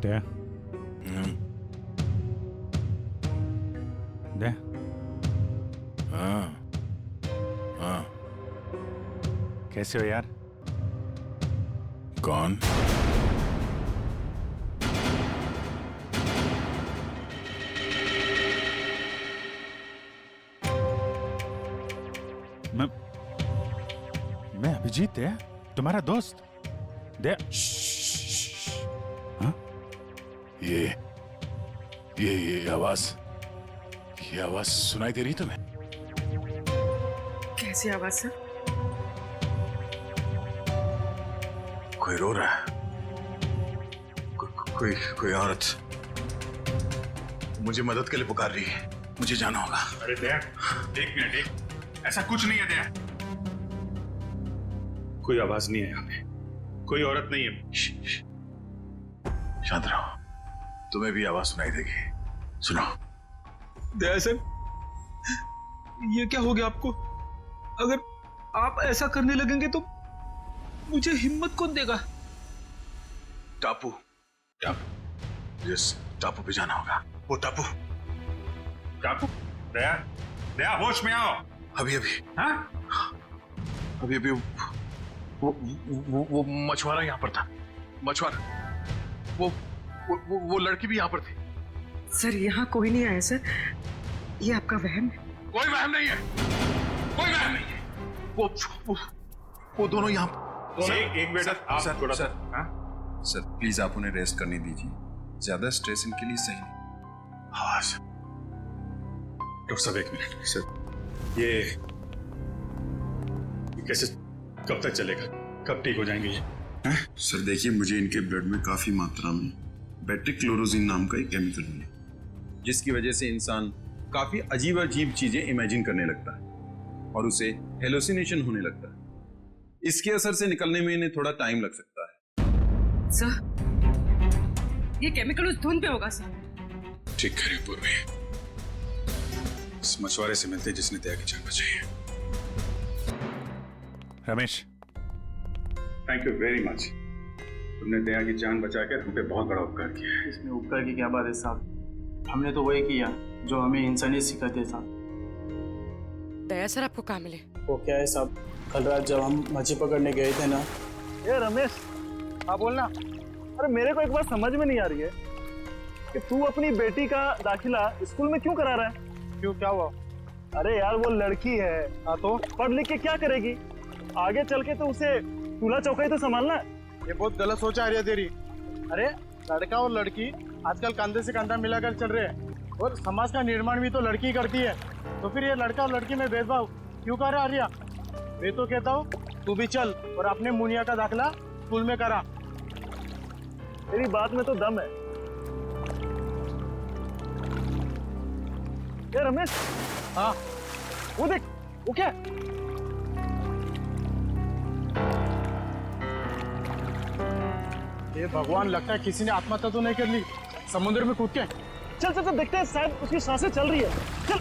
दया दया हाँ हाँ। कैसे हो यार? कौन? मैं अभिजीत है, तुम्हारा दोस्त। दया हाँ? ये आवाज सुनाई दे रही तुम्हें? कैसी आवाज है? कोई रो रहा है, कोई औरत मुझे मदद के लिए पुकार रही है, मुझे जाना होगा। अरे दया, एक मिनट, ऐसा कुछ नहीं है दया। कोई आवाज नहीं है यहाँ पे, कोई औरत नहीं है। शांत रहो, तुम्हें भी आवाज सुनाई देगी, सुनो। दया सर, ये क्या हो गया आपको? अगर आप ऐसा करने लगेंगे तो मुझे हिम्मत कौन देगा? टापू, यस, टापू पे जाना होगा। वो टापू। दया दया, होश में आओ। अभी हाँ? अभी वो मछुआरा यहाँ पर था, मछुआरा। वो लड़की भी यहाँ पर थी। सर यहाँ कोई नहीं आया सर, ये आपका वहम है। कोई वहम नहीं है, कोई वहम नहीं है। वो दोनों यहाँ। एक मिनट, आप थोड़ा सा। सर प्लीज आप उन्हें रेस्ट करने दीजिए, ज्यादा स्ट्रेस इनके लिए सही नहीं। हाँ सर। डॉक्टर साहब एक मिनट सर, ये कैसे, कब तक चलेगा, कब ठीक हो जाएंगे ये? सर देखिए, मुझे इनके ब्लड में काफी मात्रा में बेट्रिक्लोरोजिन नाम का एक केमिकल मिला, जिसकी वजह से इंसान काफी अजीब अजीब चीजें इमेजिन करने लगता है और उसे हेलोसिनेशन होने लगता है। इसके असर से निकलने में इन्हें थोड़ा टाइम लग सकता है। सर ये केमिकल उस धुन पे होगा सर। ठीक करिए पूर्वी, इस मछुआरे से मिलते जिसने दया की जान बचाई है। Ramesh, thank you very much, तुमने दया की जान बचा कर हम पे बहुत बड़ा उपकार किया है। इसमें उपकार की क्या बात है साहब, हमने तो वही किया जो हमें इंसानियत सिखाते साहब। दया सर आपको कहाँ मिले? वो क्या है साहब, कल रात जब हम मछली पकड़ने गए थे ना। ये रमेश, हाँ बोलना। अरे मेरे को एक बात समझ में नहीं आ रही है कि तू अपनी बेटी का दाखिला स्कूल में क्यों करा रहा है? क्यों, क्या हुआ? अरे यार वो लड़की है, हाँ तो पढ़ लिख के क्या करेगी? आगे चल के तो उसे चूल्हा चौका ही तो संभालना है। ये बहुत गलत सोच आ रही है तेरी। अरे लड़का और लड़की आजकल कंधे से कंधा मिलाकर चल रहे हैं और समाज का निर्माण भी तो लड़की करती है, तो फिर ये लड़का और लड़की में भेदभाव क्यों कर रहा है आर्या? मैं तो कहता हूँ तू भी चल और अपने मुनिया का दाखिला स्कूल में करा। तेरी बात में तो दम है। ये रमेश, हाँ वो देख, वो क्या? ये भगवान, लगता है किसी ने आत्महत्या तो नहीं कर ली समुद्र में कूद के। चल चल चल देखते हैं, शायद उसकी सांसें चल रही है। चल।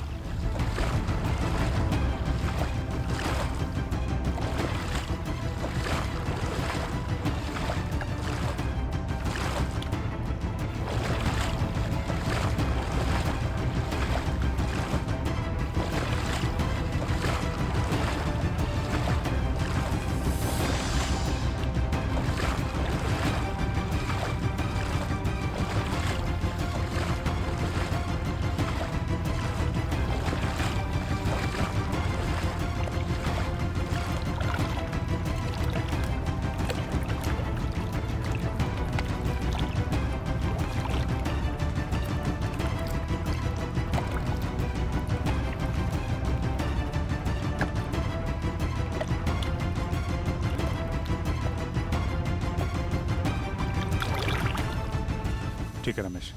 ठीक है रमेश,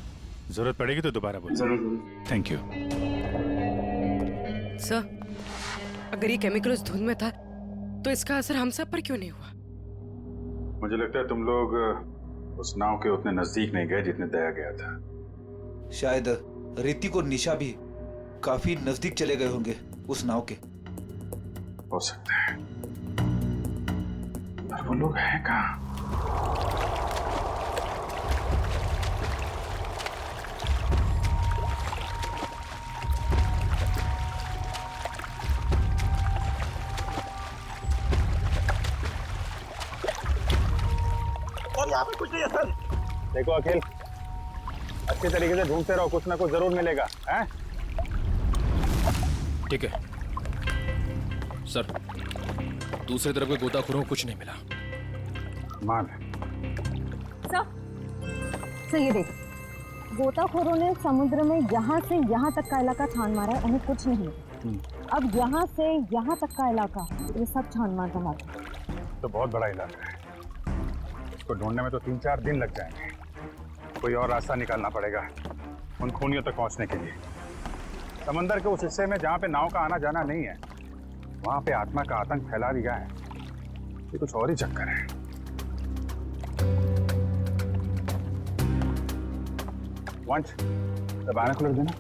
जरूरत पड़ेगी तो दोबारा बोल। जरूर। Thank you. सर अगर ये केमिकल उस धुन में था तो इसका असर हम सब पर क्यों नहीं हुआ? मुझे लगता है तुम लोग उस नाव के उतने नजदीक नहीं गए जितने दया गया था। शायद ऋतिक और निशा भी काफी नजदीक चले गए होंगे उस नाव के। हो सकता है, पर वो लोग हैं कहाँ? सर यहाँ पे कुछ नहीं है सर। देखो अखिल, अच्छी तरीके से ढूंढते रहो, कुछ ना कुछ जरूर मिलेगा। हैं? ठीक है सर, दूसरी तरफ के गोताखोरों को कुछ नहीं मिला। मान सर ये देख, गोताखोरों ने समुद्र में यहाँ से यहाँ तक का इलाका छान मारा है, उन्हें कुछ नहीं मिला। अब यहाँ से यहाँ तक का इलाका ये सब छान मार दंगा। तो बहुत बड़ा इलाका है, इसको ढूंढने में तो 3-4 दिन लग जाएंगे। कोई और रास्ता निकालना पड़ेगा उन खूनियों तक पहुंचने के लिए। समंदर के उस हिस्से में जहाँ पे नाव का आना जाना नहीं है, वहाँ पे आत्मा का आतंक फैला दिया है। ये कुछ और ही चक्कर है। वंश, बायनोकुलर देना।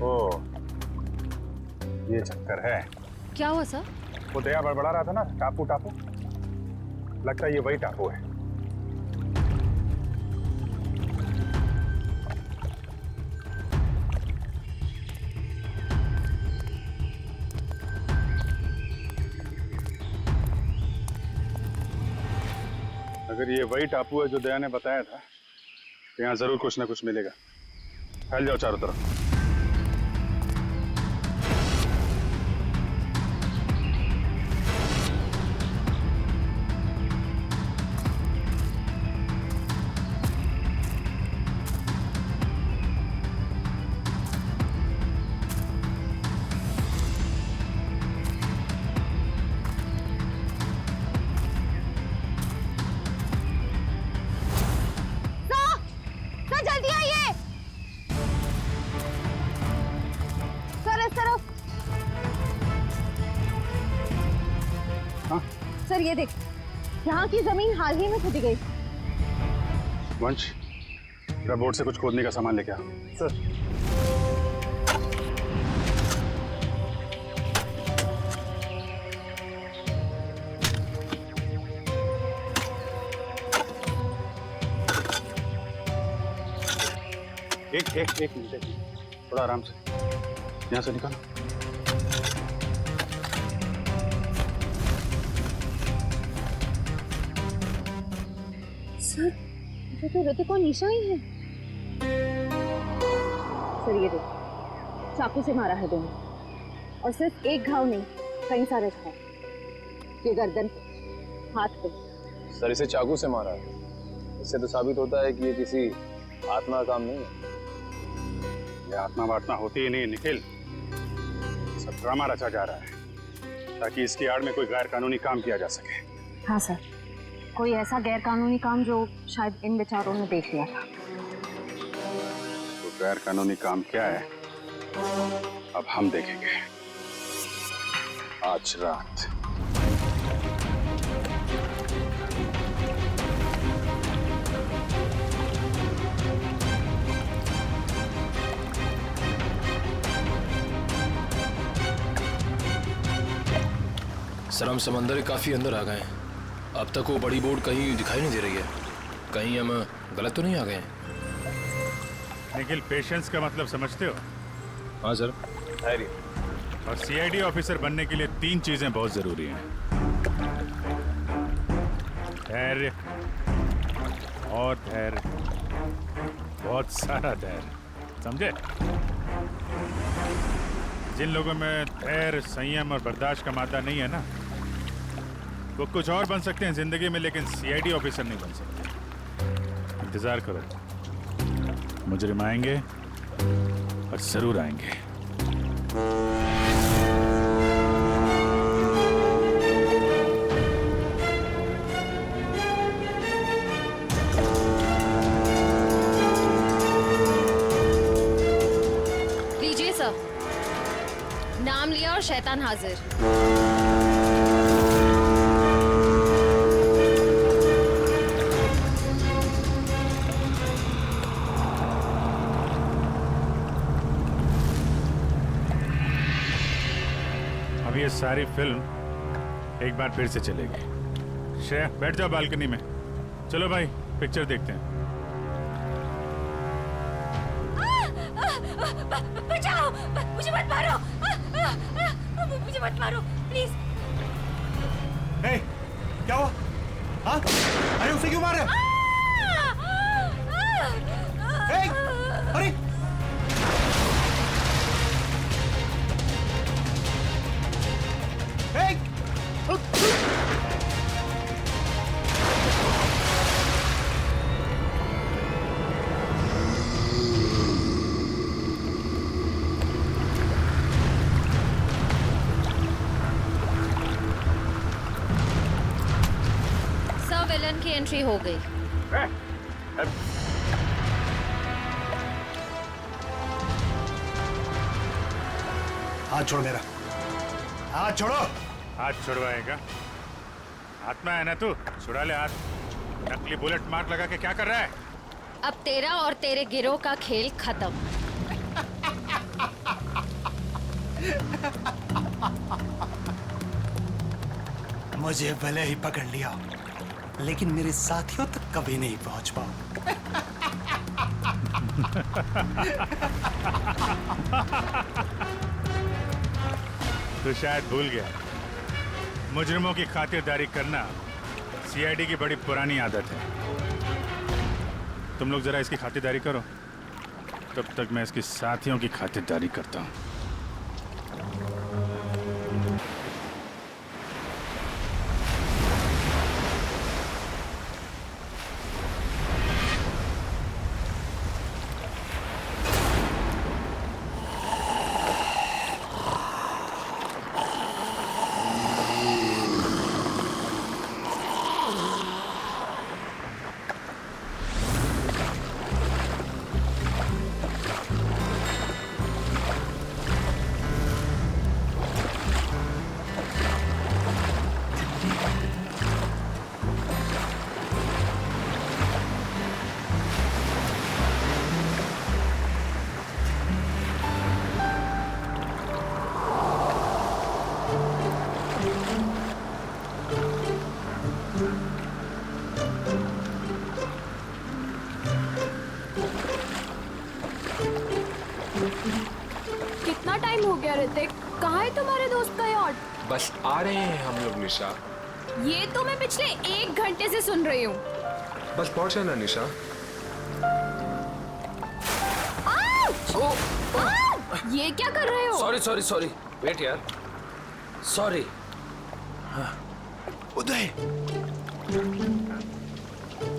ओ, ये चक्कर है। क्या हुआ सर? वो दया बड़बड़ा रहा था ना, टापू टापू, लगता है ये वही टापू है। अगर ये वही टापू है जो दया ने बताया था, तो यहाँ जरूर कुछ ना कुछ मिलेगा। फैल जाओ चारों तरफ। जल्दी आइए सर, इस तरफ। हाँ? सर ये देख, यहाँ की जमीन हाल ही में खुदी गई। वंश, बोट से कुछ खोदने का सामान लेके आ। सर एक मिनट, थोड़ा आराम से, यहाँ से निकालो। सर ये तो ऋतिक और निशा ही है। सर ये देख, चाकू से मारा है दोनों, और सिर्फ एक घाव नहीं, कई सारे घाव। ये गर्दन पे, हाथ पे। सर इसे चाकू से मारा है, इससे तो साबित होता है कि ये किसी आत्मा का काम नहीं है। ये आत्मा वात्मा होती ही नहीं निखिल, सब ड्रामा रचा जा रहा है ताकि इसकी आड़ में कोई गैर कानूनी काम किया जा सके। हाँ सर, कोई ऐसा गैर कानूनी काम जो शायद इन बेचारों ने देख लिया था। तो गैर कानूनी काम क्या है, अब हम देखेंगे आज रात। सर हम समंदर के काफी अंदर आ गए हैं, अब तक वो बड़ी बोट कहीं दिखाई नहीं दे रही है। कहीं हम गलत तो नहीं आ गए? निखिल, पेशेंस का मतलब समझते हो? हाँ सर। धैर्य। और सीआईडी ऑफिसर बनने के लिए 3 चीजें बहुत जरूरी हैं। धैर्य और धैर्य, बहुत सारा धैर्य, समझे? जिन लोगों में धैर्य, संयम और बर्दाश्त का मादा नहीं है ना, वो कुछ और बन सकते हैं जिंदगी में, लेकिन सीआईडी ऑफिसर नहीं बन सकते। इंतजार करो, मुजरिम आएंगे और जरूर आएंगे। लीजिए सर, नाम लिया और शैतान हाजिर। अब ये सारी फिल्म एक बार फिर से चलेगी। श्रेया, बैठ जाओ बालकनी में। चलो भाई, पिक्चर देखते हैं। बचाओ, मुझे मत मारो, मुझे मत मारो प्लीज। क्या हुआ? हाँ? अरे उसे क्यों मार रहे हो? अरे सब विलन की एंट्री हो गई। हाथ छोड़ मेरा, हाथ छोड़ो। हाथ छुड़वाएगा? हाथ में है ना तू, छुड़ा ले हाथ। नकली बुलेट मार्क लगा के क्या कर रहा है? अब तेरा और तेरे गिरोह का खेल खत्म। मुझे भले ही पकड़ लिया, लेकिन मेरे साथियों तक कभी नहीं पहुंच पाओ। तू शायद भूल गया, मुजरिमों की खातिरदारी करना सीआईडी की बड़ी पुरानी आदत है। तुम लोग जरा इसकी खातिरदारी करो, तब तक मैं इसके साथियों की खातिरदारी करता हूँ। कितना टाइम हो गया ऋतिक? कहाँ है तुम्हारे दोस्त का यार्ड? बस आ रहे हैं हम लोग निशा। ये तो मैं पिछले 1 घंटे से सुन रही हूँ। बस पहुंचे ना निशा। ये क्या कर रहे हो? सॉरी सॉरी सॉरी, वेट यार, सॉरी। उदय,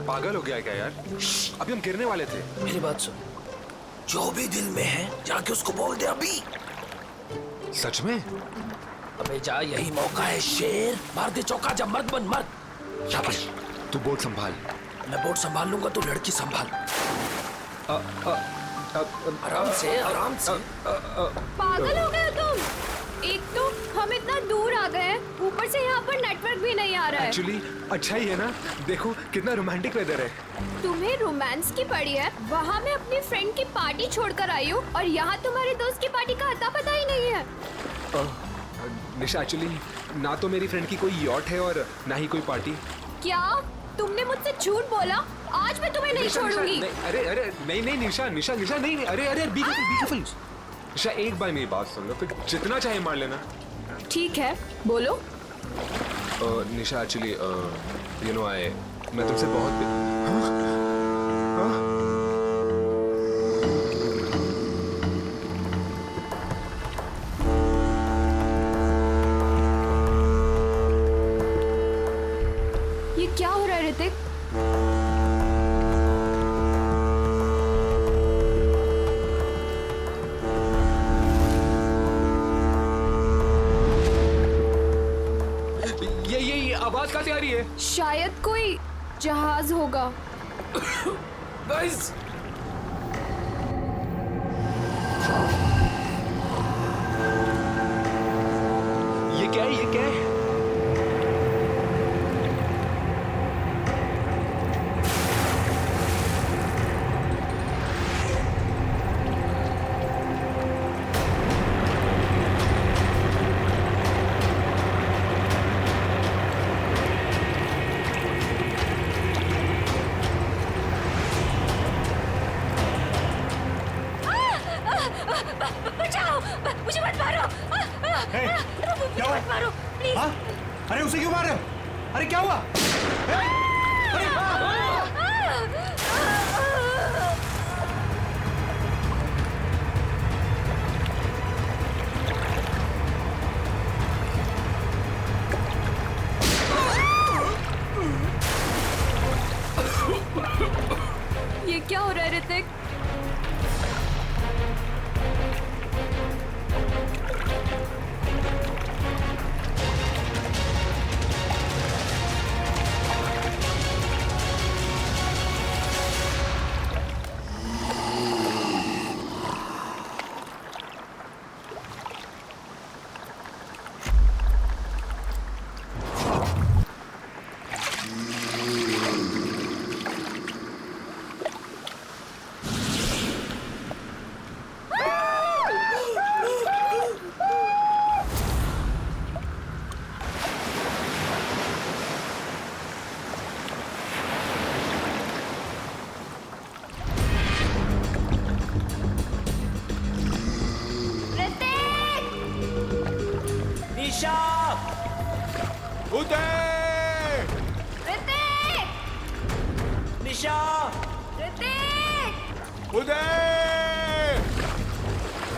पागल हो गया क्या यार? अभी हम गिरने वाले थे। मेरी बात सुन, जो भी दिल में है जाके उसको बोल दे अभी। सच में? अबे जा, यही मौका है शेर। मार दे चौका, जब मर्द बन मर्द। शाबाश। तू बोट संभाल। मैं बोट संभाल लूंगा, तू लड़की संभाल। आराम से आराम से। पागल हो गए तुम? एक तो हम इतना दूर आ गए हैं, ऊपर से यहाँ पर नेटवर्क भी नहीं आ रहा है। एक्चुअली अच्छा ही है ना, देखो कितना रोमांटिक वेदर है। तुम्हें रोमांस की पड़ी है? वहाँ मैं अपनी फ्रेंड की पार्टी छोड़कर आई हूँ और यहाँ तुम्हारे दोस्त की पार्टी का अता पता ही नहीं है। निशा, एक्चुअली ना तो मेरी फ्रेंड की कोई यॉट है और ना ही कोई पार्टी। क्या तुमने मुझसे झूठ बोला? आज मैं तुम्हें नहीं छोड़ूंगी। अरे अरे नहीं नहीं निशा निशा निशा नहीं, अरे अरे बी केयरफुल। निशा एक बार मेरी बात सुन लो, फिर जितना चाहे मार लेना। ठीक है, बोलो। निशा एक्चुअली यू नो मैं तुमसे बहुत ये क्या हो रहा है ऋतिक? ये आवाज कहाँ से आ रही है? शायद कोई जहाज होगा। गाइस, ये क्या है? ये क्या है? मत मारो प्लीज। हाँ? अरे उसे क्यों मार रहे हो? अरे क्या हुआ? ये क्या हो रहा है ऋतिक?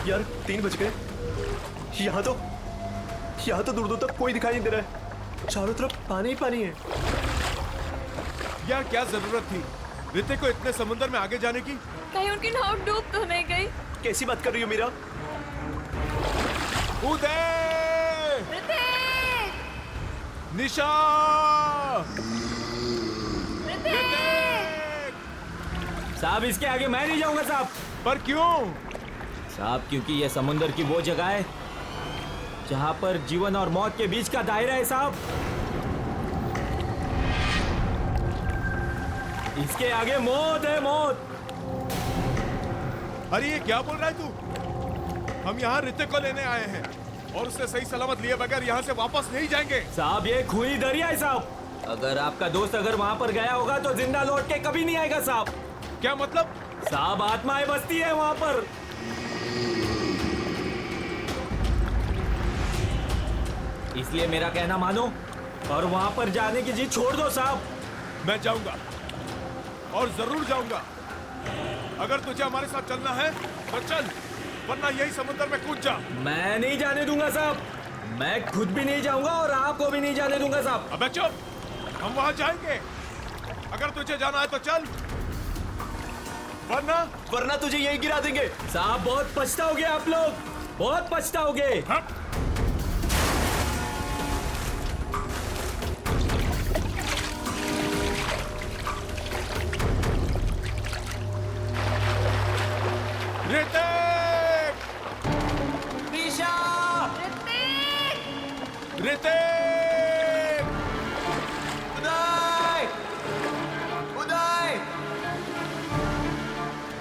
यार 3 बज गए। यहाँ तो दूर दूर तक कोई दिखाई नहीं दे रहा है। चारों तरफ पानी ही पानी है। यार क्या जरूरत थी ऋतिक को इतने समुद्र में आगे जाने की? कहीं उनकी नाव डूब तो नहीं गई? कैसी बात कर रही हो मीरा? उदय! ऋतिक! निशा! साहब इसके आगे मैं नहीं जाऊंगा साहब। पर क्यों? साहब क्योंकि यह समुद्र की वो जगह है जहां पर जीवन और मौत के बीच का दायरा है साहब। इसके आगे मौत है, मौत। अरे ये क्या बोल रहा है तू? हम यहाँ ऋतिक को लेने आए हैं और उससे सही सलामत लिए बगैर यहाँ से वापस नहीं जाएंगे। साहब ये खूनी दरिया है साहब। अगर आपका दोस्त अगर वहाँ पर गया होगा तो जिंदा लौट के कभी नहीं आएगा साहब। क्या मतलब? साहब आत्माएं बसती है वहाँ पर। इसलिए मेरा कहना मानो और वहाँ पर जाने की जिद छोड़ दो साहब। मैं जाऊंगा और जरूर जाऊंगा। अगर तुझे हमारे साथ चलना है तो चल, वरना यही समुद्र में कूद जा। मैं नहीं जाने दूंगा साहब। मैं खुद भी नहीं जाऊंगा और आपको भी नहीं जाने दूंगा साहब। अबे चुप, हम वहां जाएंगे। अगर तुझे जाना है तो चल, वरना तुझे यही गिरा देंगे। साहब बहुत पछताओगे आप लोग, बहुत पछताओगे। हाँ? ऋतिक! निशा! ऋतिक! उदय! उदय!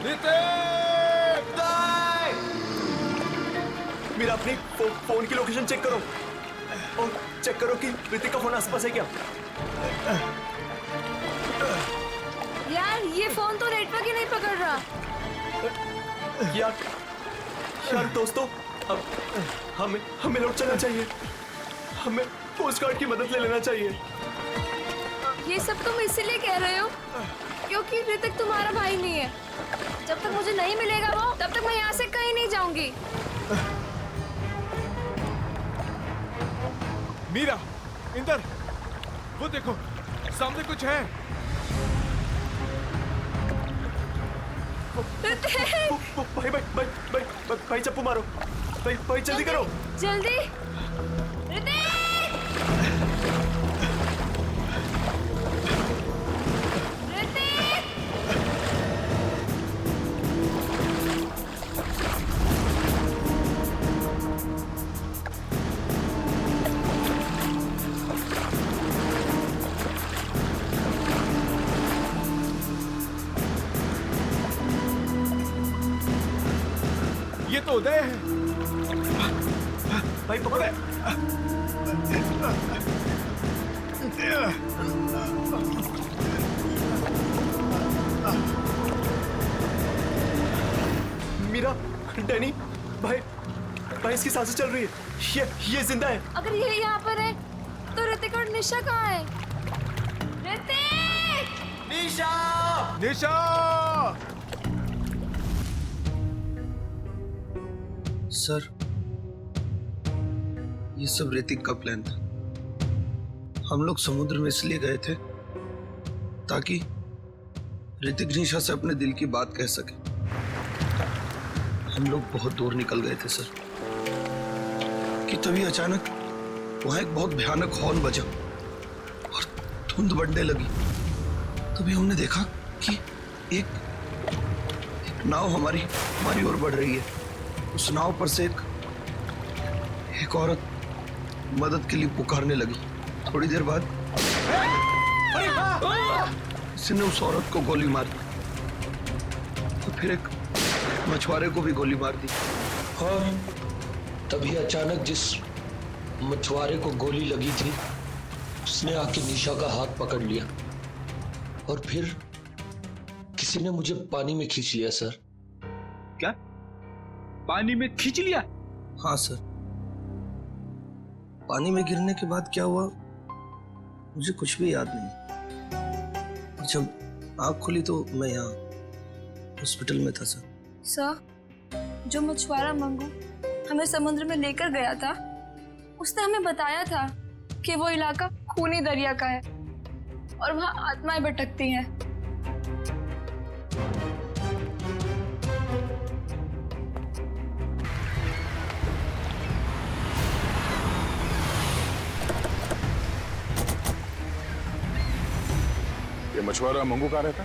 ऋतिक! उदय! मेरा अपनी फोन की लोकेशन चेक करो और चेक करो कि ऋतिक का फोन आसपास है क्या। यार ये फोन तो नेटवर्क ही नहीं पकड़ रहा। यार दोस्तों, अब हमें लौट चलना चाहिए। हमें कोस्ट गार्ड की मदद ले लेना चाहिए। ये सब तुम इसीलिए कह रहे हो क्योंकि ऋतिक तुम्हारा भाई नहीं है। जब तक मुझे नहीं मिलेगा वो, तब तक मैं यहाँ से कहीं नहीं जाऊंगी। मीरा, इंदर, वो देखो सामने कुछ है। भाई चप्पू मारो। भाई जल्दी करो, जल्दी। ये तो उदय है। भाई पकड़े। मीरा, डैनी, भाई भाई इसकी सांसें चल रही है, ये जिंदा है। अगर ये यहाँ पर है तो ऋतिक और निशा कहाँ है? ऋतिक! निशा! निशा! सर, ये सब ऋतिक का प्लान था। हम लोग समुद्र में इसलिए गए थे ताकि ऋतिक निशा से अपने दिल की बात कह सके। हम लोग बहुत दूर निकल गए थे सर कि तभी अचानक वहां एक बहुत भयानक हॉर्न बजा और धुंध बढ़ने लगी। तभी हमने देखा कि एक नाव हमारी ओर बढ़ रही है। उस नाव पर से एक औरत मदद के लिए पुकारने लगी। थोड़ी देर बाद किसी ने उस औरत को गोली मार दी तो फिर एक मछुआरे को भी गोली मार दी। और तभी अचानक जिस मछुआरे को गोली लगी थी उसने आके निशा का हाथ पकड़ लिया और फिर किसी ने मुझे पानी में खींच लिया सर। क्या? पानी में खींच लिया? हाँ सर। पानी में गिरने के बाद क्या हुआ मुझे कुछ भी याद नहीं। जब आँख खुली तो मैं यहाँ हॉस्पिटल में था सर। सर, जो मछुआरा मंगू हमें समुद्र में लेकर गया था उसने हमें बताया था कि वो इलाका खूनी दरिया का है और वहाँ आत्माएं भटकती हैं। ये मछुआरा मंगू कहाँ रहता?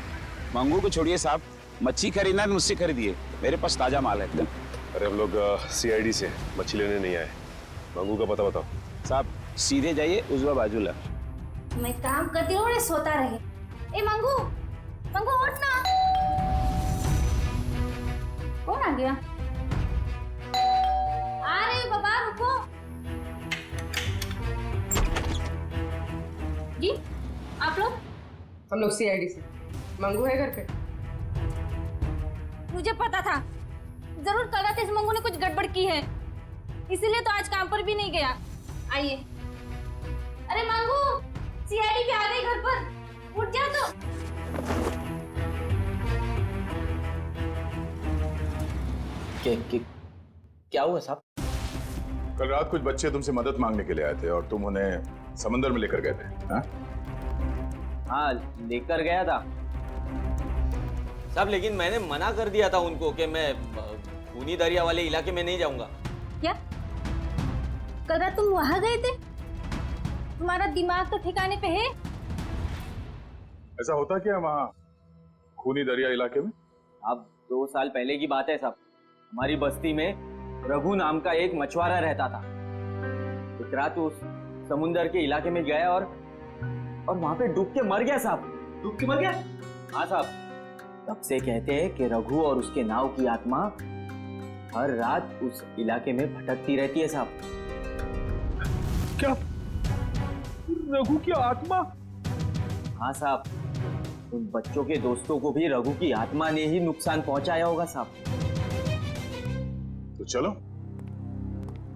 मंगू को छोड़िए साहब, मच्छी खरीदना है मुझसे खरीदिए, मेरे पास ताजा माल है एकदम। अरे हम लोग CID से मच्छी लेने नहीं आए। मंगू का पता बताओ। साहब सीधे जाइए, उजवा बाजू ला। मैं काम करती हूँ सोता रहे। ए मंगू, मंगू उठ ना। कौन आ गया? अरे बाबा रुको। जी आप लोग? हम लोग CID से। मंगू है घर पे? मुझे पता था जरूर कल रात इस मंगू ने कुछ गड़बड़ की है, इसीलिए तो आज काम पर भी नहीं गया। आइए। अरे मंगू, CID पे आ गई घर पर, उठ जा तो। क्या हुआ साहब? कल रात कुछ बच्चे तुमसे मदद मांगने के लिए आए थे और तुम उन्हें समंदर में लेकर गए थे। हाँ लेकर गया था साहब, लेकिन मैंने मना कर दिया था उनको कि मैं खूनी दरिया वाले इलाके में नहीं जाऊंगा। क्या कल रात तुम वहां गए थे? तुम्हारा दिमाग तो ठिकाने पे है? ऐसा होता क्या वहाँ खूनी दरिया इलाके में? अब 2 साल पहले की बात है साहब, हमारी बस्ती में रघु नाम का एक मछुआरा रहता था। एक रात उस समुंदर के इलाके में गया और वहां पे डूब के मर गया साहब। डूब के मर गया? हाँ साहब। तब से कहते हैं कि रघु और उसके नाव की आत्मा हर रात उस इलाके में भटकती रहती है साहब। क्या? रघु की आत्मा? हाँ साहब, उन बच्चों के दोस्तों को भी रघु की आत्मा ने ही नुकसान पहुंचाया होगा साहब। तो चलो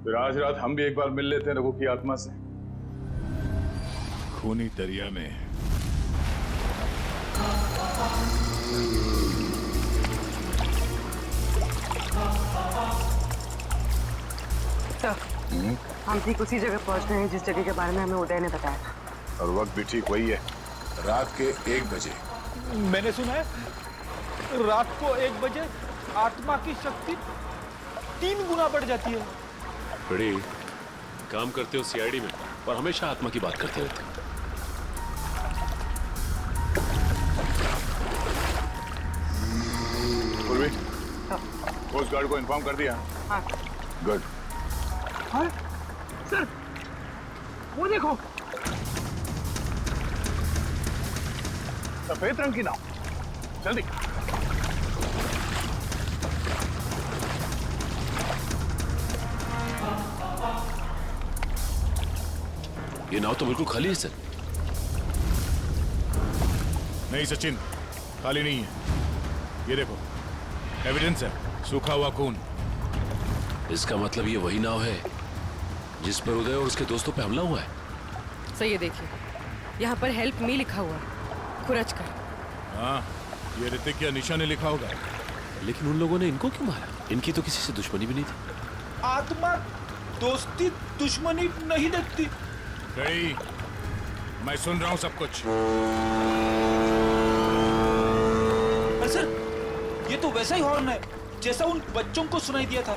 फिर आज रात हम भी एक बार मिल लेते हैं रघु की आत्मा से। खूनी दरिया में हम ठीक उसी जगह पहुंच गए हैं जिस जगह के बारे में हमें उदय ने बताया था। और वक्त भी ठीक वही है, रात के 1 बजे। मैंने सुना है रात को 1 बजे आत्मा की शक्ति 3 गुना बढ़ जाती है। बड़ी काम करते हो CID में और हमेशा आत्मा की बात करते रहते हो। पूर्वी, कोस्ट गार्ड को इन्फॉर्म कर दिया? हाँ। गुड। हाँ? सर, वो देखो, सफेद रंग की नाव। जल्दी। ये नाव तो बिल्कुल खाली है सर। नहीं सचिन, खाली नहीं है। ये देखो, एविडेंस है, सूखा हुआ खून। इसका मतलब ये वही नाव है जिस पर उदय और उसके दोस्तों पे हमला हुआ है। सही है, देखिए यहाँ पर हेल्प मी लिखा हुआ है, खुरच कर। हाँ, ये ऋतिक या निशा ने लिखा होगा। लेकिन उन लोगों ने इनको क्यों मारा? इनकी तो किसी से दुश्मनी भी नहीं थी। आत्मा दोस्ती दुश्मनी नहीं देखती। गई, मैं सुन रहा हूँ सब कुछ। अरे सर, ये तो वैसा ही हॉर्न है जैसा उन बच्चों को सुनाई दिया था।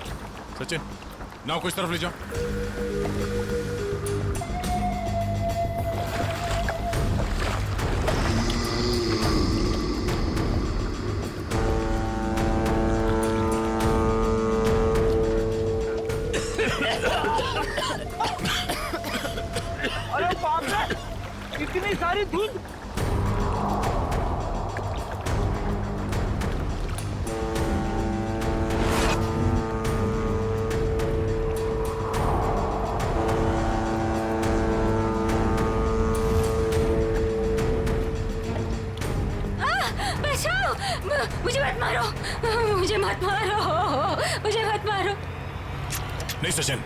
सचिन, नाव को इस तरफ ले जाओ। अरे बाप रे, इतनी सारी धुंध। बचाओ, मुझे मत मारो, मुझे मत मारो, मुझे मत मारो। नहीं सचिन,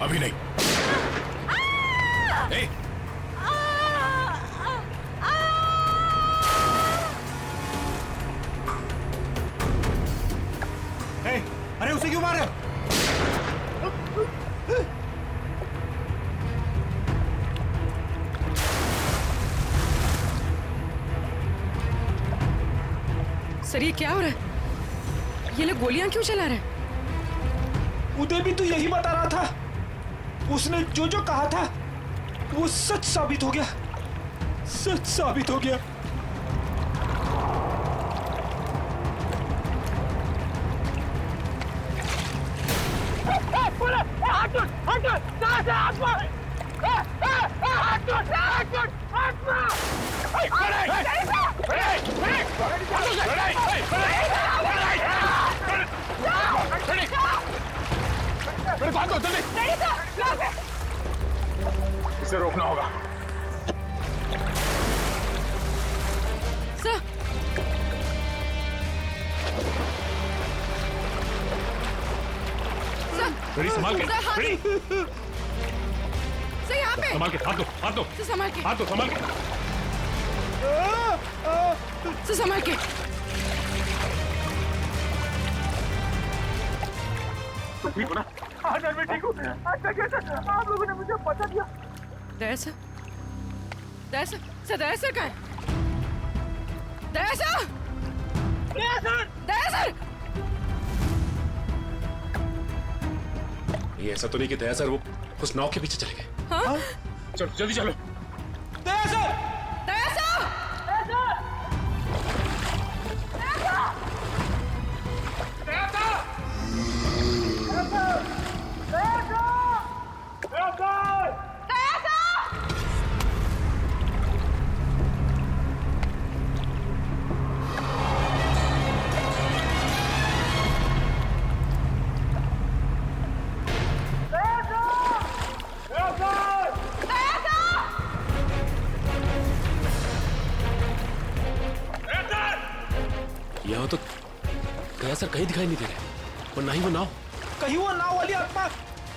अभी नहीं। ए! अरे उसे क्यों मारे? सर ये क्या हो रहा है? ये लोग गोलियां क्यों चला रहे हैं? उदय भी तो यही बता रहा था। उसने जो जो कहा था वो सच साबित हो गया, सच साबित हो गया। इसे रोकना होगा। सर, बड़ी संभाल के, बड़ी। सर यहाँ पे। संभाल के, हाथ दो, हाथ दो। सर संभाल के। हाथ दो, संभाल के। सर संभाल के। तो ठीक हो ना? हाँ सर, मैं ठीक हूँ। अच्छा कैसे आप लोगों ने मुझे बचा दिया? दया सर, दया सर, सर दया सर कहाँ है? दया सर, दया सर, दया सर। ये ऐसा तो नहीं कि दया सर वो उस नाव के पीछे चले गए। हाँ? चलो जल्दी चलो। दया सर, दया सर, दया सर, दया सर, यहाँ तो दया सर कहीं दिखाई नहीं दे रहे, और ना ही वो नाव। कहीं वो नाव वाली आत्मा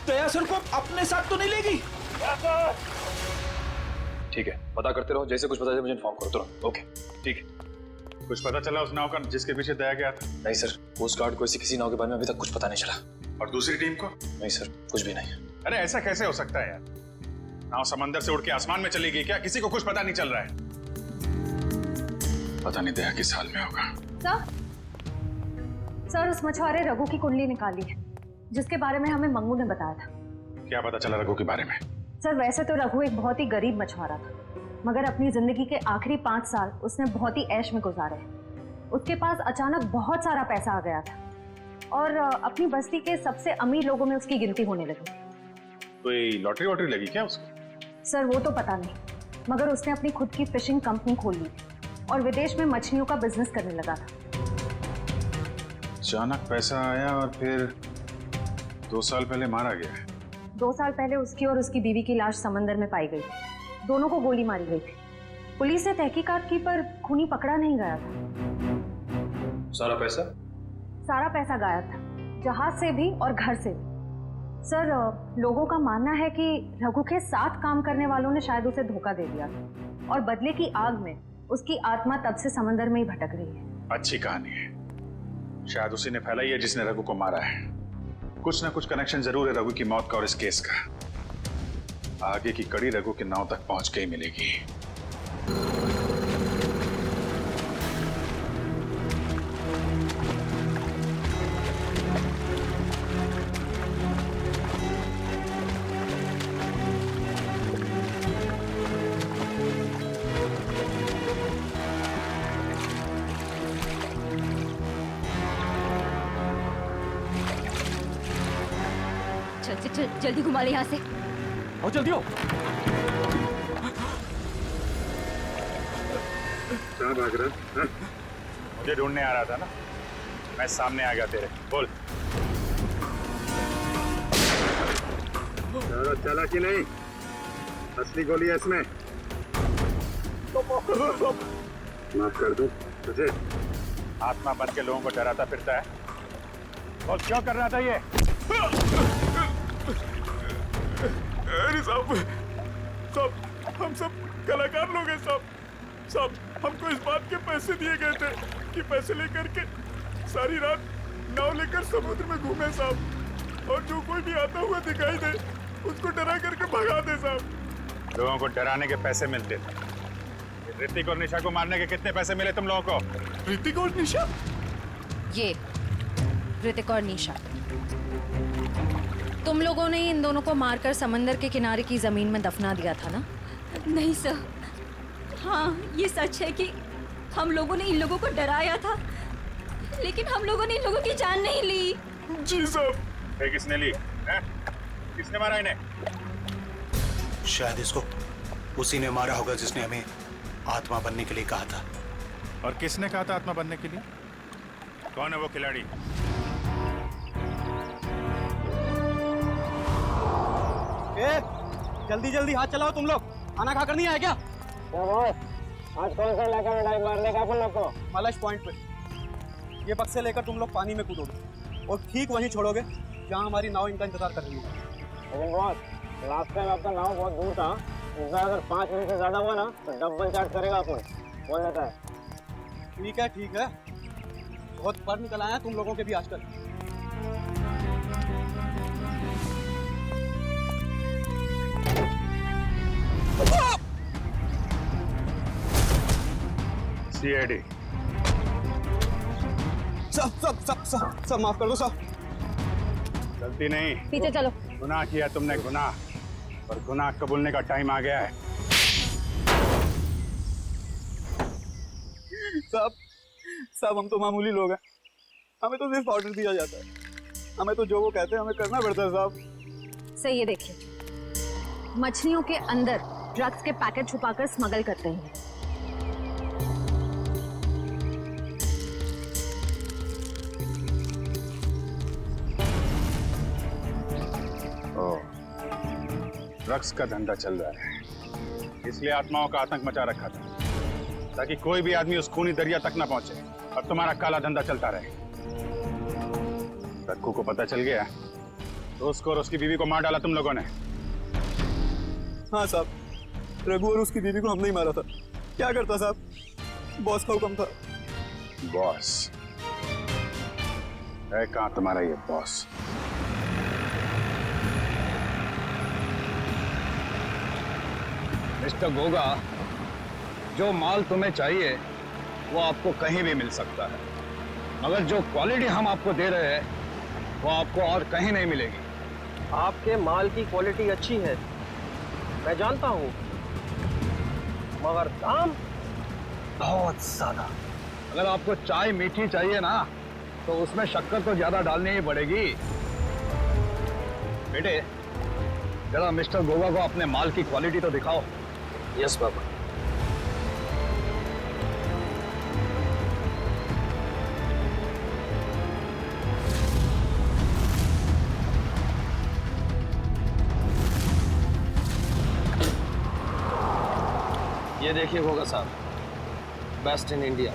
दया सर को अपने साथ तो नहीं लेगी? ठीक है, पता करते रहो, जैसे कुछ पता चले मुझे इन्फॉर्म करो तुरंत। ओके, ठीक है। कुछ पता चला उस नाव का जिसके पीछे दया गया था? नहीं सर, कोस्ट गार्ड को ऐसी किसी नाव के बारे में अभी तक कुछ पता नहीं चला। और दूसरी टीम को? नहीं सर, कुछ भी नहीं। अरे ऐसा कैसे हो सकता है यार? नाव समंदर से उड़ के आसमान में चली गई क्या? किसी को कुछ पता नहीं चल रहा है। पता नहीं दया किस हाल में होगा। सर उस मछुआरे रघु की कुंडली निकाली है जिसके बारे में हमें मंगू ने बताया था। क्या पता चला रघु के बारे में? सर वैसे तो रघु एक बहुत ही गरीब मछुआरा था, मगर अपनी जिंदगी के आखिरी 5 साल उसने बहुत ही ऐश में गुजारे। उसके पास अचानक बहुत सारा पैसा आ गया था और अपनी बस्ती के सबसे अमीर लोगों में उसकी गिनती होने लगी। कोई लॉटरी वॉटरी लगी क्या उसको? सर वो तो पता नहीं, मगर उसने अपनी खुद की फिशिंग कंपनी खोल ली और विदेश में मछलियों का बिजनेस करने लगा था। अचानक पैसा आया और फिर 2 साल पहले मारा गया। 2 साल पहले उसकी और उसकी बीवी की लाश समंदर में पाई गई। दोनों को गोली मारी गई थी। पुलिस ने तहकीकात की पर खूनी पकड़ा नहीं गया था। सारा पैसा? सारा पैसा गायब था, जहाज से भी और घर से भी। सर लोगों का मानना है कि रघु के साथ काम करने वालों ने शायद उसे धोखा दे दिया था और बदले की आग में उसकी आत्मा तब से समंदर में ही भटक रही है। अच्छी कहानी है, शायद उसी ने फैलाई है जिसने रघु को मारा है। कुछ ना कुछ कनेक्शन जरूर है रघु की मौत का और इस केस का। आगे की कड़ी रघु के नाव तक पहुंच के ही मिलेगी। चल जल्दी घुमा ले यहाँ से। आओ जल्दी हो। कहाँ भाग रहा? मुझे ढूंढने आ रहा था ना, मैं सामने आ गया तेरे। बोल चला कि नहीं? असली गोली है इसमें। माफ कर दूं तुझे? आत्मा बन के लोगों को डराता फिरता है और क्यों कर रहा था ये? अरे साहब हम सब कलाकार लोग हैं साहब। हमको इस बात के पैसे दिए गए थे कि पैसे लेकर के सारी रात नाव लेकर समुद्र में घूमे साहब, और जो कोई भी आता हुआ दिखाई दे उसको डरा करके भगा दे साहब। लोगों को डराने के पैसे मिलते थे। ऋतिक और निशा को मारने के कितने पैसे मिले तुम लोगों को? ऋतिक और निशा? ये ऋतिक और निशा, तुम लोगों ने इन दोनों को मारकर समंदर के किनारे की जमीन में दफना दिया था ना? नहीं सर, हाँ ये सच है कि हम लोगों ने इन लोगों को डराया था, लेकिन हम लोगों ने इन लोगों की जान नहीं ली। जी साहब। किसने ली है? किसने मारा इन्हें? शायद इसको उसी ने मारा होगा जिसने हमें आत्मा बनने के लिए कहा था। और किसने कहा था आत्मा बनने के लिए? कौन है वो खिलाड़ी? जल्दी जल्दी हाथ चलाओ तुम लोग, खाना खाकर नहीं आए क्या? आज कौन सा इलाका में डाइव मारने का अपन लोग को? मलश पॉइंट पे। ये बक्से लेकर तुम लोग पानी में कूदोगे और ठीक वहीं छोड़ोगे जहाँ हमारी नाव इनका इंतजार कर रही है। लेकिन बॉस, लास्ट टाइम आपका नाव बहुत दूर था, इस बार अगर 5 मिनट से ज्यादा हुआ ना तो डबल चार्ज करेगा अपन, बोल देता है। ठीक है, बहुत पर निकल आया तुम लोगों के भी आजकल। CID। सब माफ कर दो साहब। गलती नहीं, पीछे चलो। गुनाह किया तुमने, गुनाह, और गुनाह कबूलने का टाइम आ गया है। साहब हम तो मामूली लोग हैं, हमें तो सिर्फ ऑर्डर दिया जाता है, हमें तो जो वो कहते हैं हमें करना पड़ता है साहब। सही है, देखिए मछलियों के अंदर ड्रग्स के पैकेट छुपाकर स्मगल करते हैं। ड्रग्स का धंधा चल रहा है, इसलिए आत्माओं का आतंक मचा रखा था ताकि कोई भी आदमी उस खूनी दरिया तक ना पहुंचे और तुम्हारा काला धंधा चलता रहे। रघु को पता चल गया तो उसको और उसकी बीवी को मार डाला तुम लोगों ने। हाँ साहब, रघु और उसकी बीवी को हमने ही मारा था। क्या करता साहब, बॉस का हुक्म था। बॉस है कहाँ तुम्हारा ये बॉस? मिस्टर गोगा, जो माल तुम्हें चाहिए वो आपको कहीं भी मिल सकता है, मगर जो क्वालिटी हम आपको दे रहे हैं वो आपको और कहीं नहीं मिलेगी। आपके माल की क्वालिटी अच्छी है, मैं जानता हूँ, मगर दाम बहुत ज्यादा। अगर आपको चाय मीठी चाहिए ना तो उसमें शक्कर तो ज्यादा डालनी ही पड़ेगी। बेटे, जरा मिस्टर गोगा को अपने माल की क्वालिटी तो दिखाओ। यस बाबा। ये देखिए गोगा साहब, बेस्ट इन इंडिया।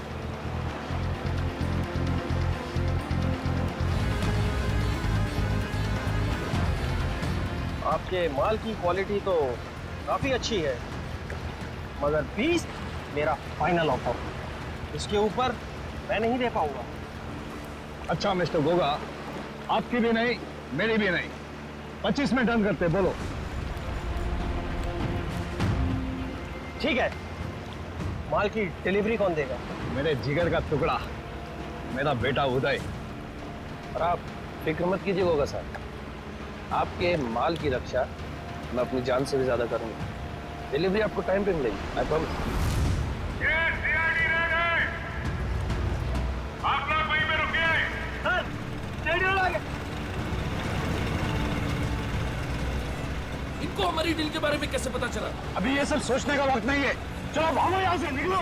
आपके माल की क्वालिटी तो काफ़ी अच्छी है, मगर 20 मेरा फाइनल ऑफर, इसके ऊपर मैं नहीं दे पाऊंगा। अच्छा मिस्टर गोगा, आपकी भी नहीं मेरी भी नहीं, 25 में डन करते, बोलो। ठीक है, माल की डिलीवरी कौन देगा? मेरे जिगर का टुकड़ा, मेरा बेटा उदय। और आप फिक्र मत कीजिए गोगा साहब, आपके माल की रक्षा मैं अपनी जान से भी ज्यादा करूंगा। डिलीवरी आपको टाइम पे मिलेगी, आई प्रॉमिस। आप लोग वहीं पे रुकिए। इनको हमारी डील के बारे में कैसे पता चला? अभी ये सब सोचने का वक्त नहीं है, चलो भागो यहाँ से, निकलो।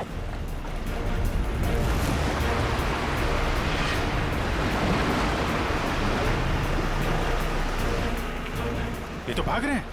ये तो भाग रहे हैं।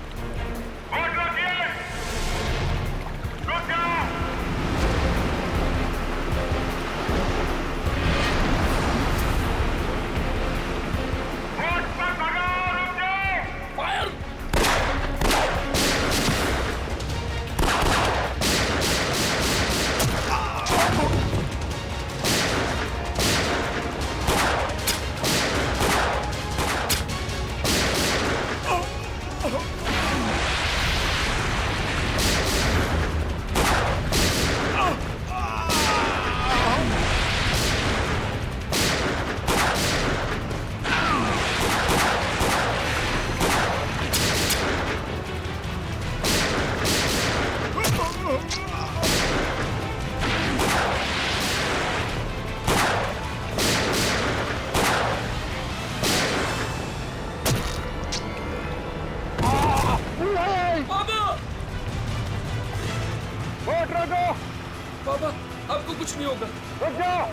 बाबा, आपको कुछ नहीं होगा। रुक जाओ।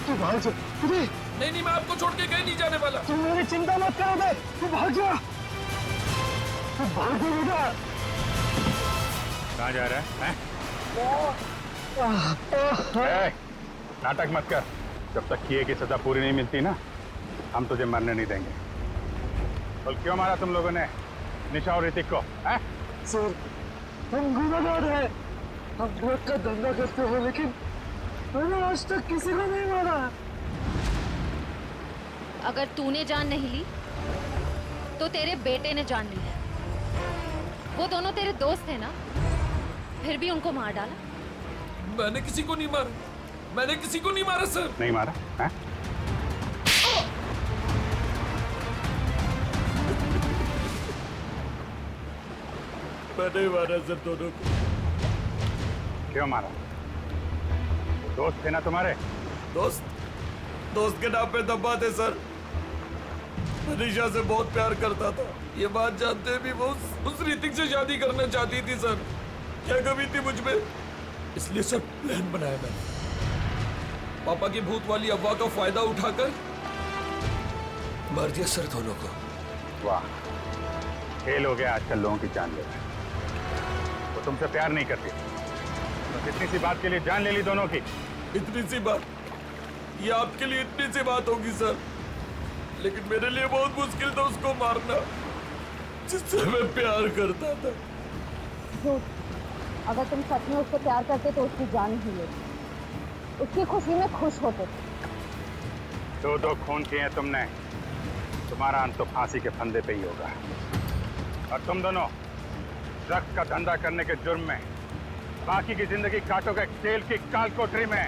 तू भाग जा। नहीं, मैं आपको छोड़ के कहीं नहीं जाने वाला। तुम मेरी चिंता मत करो बे, तू भाग जा। तू भाग जा बेटा। कहाँ जा रहा है? नाटक मत कर, जब तक किए की सजा पूरी नहीं मिलती ना, हम तुझे मरने नहीं देंगे। बोल क्यों मारा तुम लोगों ने निशा और ऋतिक को? सर, हम गुनहगार हैं, हम ड्रग का धंधा करते हैं, लेकिन मैंने आज तक किसी को नहीं मारा। अगर तूने जान नहीं ली तो तेरे बेटे ने जान ली है। वो दोनों तेरे दोस्त थे ना, फिर भी उनको मार डाला। मैंने किसी को नहीं मारा, मैंने किसी को नहीं मारा सर। नहीं मारा है? मैंने मारा सर दोनों को। क्यों मारा? दोस्त थे ना तुम्हारे? दोस्त के नाम पे दबा थे सर। मनीषा से बहुत प्यार करता था, ये बात जानते भी वो उस ऋतिक से शादी करना चाहती थी सर। क्या कमी थी मुझ में, इसलिए सर प्लान बनाया मैंने। पापा की भूत वाली अफवाह का फायदा उठाकर मार दिया सर दोनों को। वाह, खेल हो गया आजकल लोगों की जान लेना। वो तुमसे प्यार नहीं करती, तो इतनी सी बात के लिए जान ले ली दोनों की। इतनी सी बात, ये आपके लिए इतनी सी बात होगी सर, लेकिन मेरे लिए बहुत मुश्किल था उसको मारना, जिससे मैं प्यार करता था। अगर तुम सच में उससे प्यार करते तो उसकी जान ही लेती, उसकी खुशी में खुश होते। दो खून किए हैं तुमने, तुम्हारा अंत तो फांसी के फंदे पे ही होगा। और तुम दोनों ड्रग्स का धंधा करने के जुर्म में बाकी की जिंदगी काटोगे जेल की काल कोठरी में।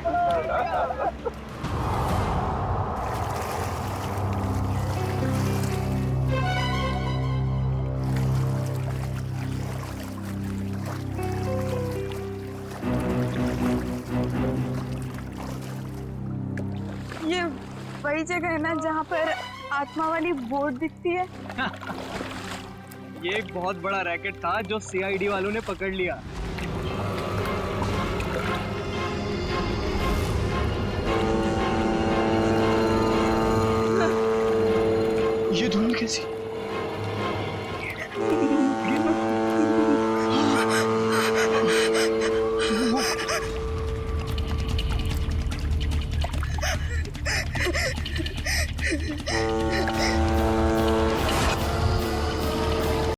ये वही जगह है ना जहाँ पर आत्मा वाली बोर्ड दिखती है? ये एक बहुत बड़ा रैकेट था जो सीआईडी वालों ने पकड़ लिया। ये धुन कैसी?